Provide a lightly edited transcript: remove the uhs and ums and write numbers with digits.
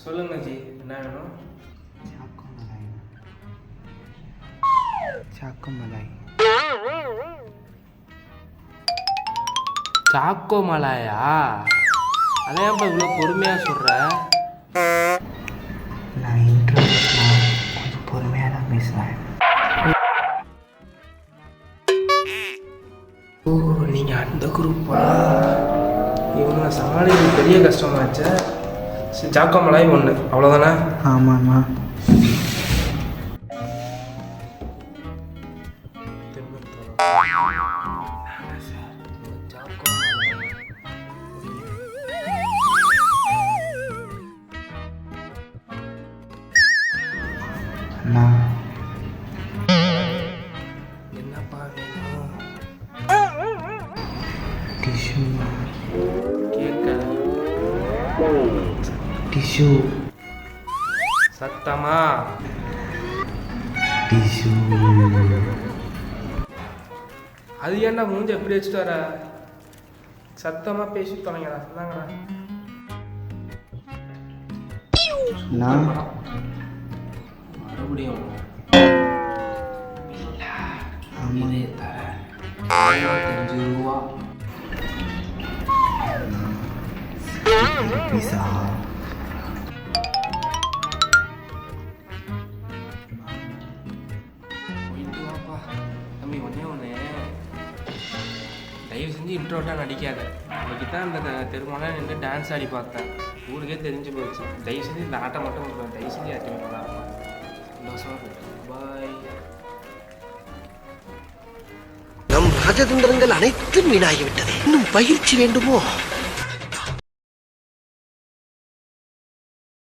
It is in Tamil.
சொல்லுங்க ஜி, என்ன வேணும்? சாக்கோமலாய். சாக்கோமலாயா? அதான் இப்போ இவ்வளோ பொறுமையாக சொல்கிற? நான் இன்ட்ரோனா கொஞ்சம் பொறுமையாக தான் பேசுவேன். ஓ, நீங்கள் அந்த குரூப்பா? இவங்க சமாளிக்க பெரிய கஷ்டமாச்சே. சரி, சாக்கோமலாய் ஒன்று அவ்வளோதானே? ஆமாம்மா. அண்ணா என்னப்பா வேணும்? டிஷ்யூ. கேட்க டிஷ்யூ. சத்தமா டிஷ்யூ. அது ஏன்டா மூஞ்சி எப்படி வச்சுட்டு வர? சத்தமாக பேசி தொலைங்கடா. என்னங்கடா நான் மறுபடியும் ஆமாம். 25 ரூபா. பீஸா. போயிட்டு வாப்பா தம்பி. ஒன்றே ஒன்று, தயவு செஞ்சு இன்ட்ரோட்டாக நடிக்காத. இன்னைக்கு தான் இந்த தெருமோனா நின்று டான்ஸ் ஆடி பார்த்தேன். ஊருக்கே தெரிஞ்சு போச்சு. தயவு செஞ்சு இந்த ஆட்டம் மட்டும் கொடுப்பேன். தயவு செஞ்சு ஆட்டிங்களா? சந்தோஷமாக போயிட்டு பாய். நம் ராஜதந்திரங்கள் அனைத்தும் வீணாகிவிட்டது. இன்னும் பயிற்சி வேண்டுமோ?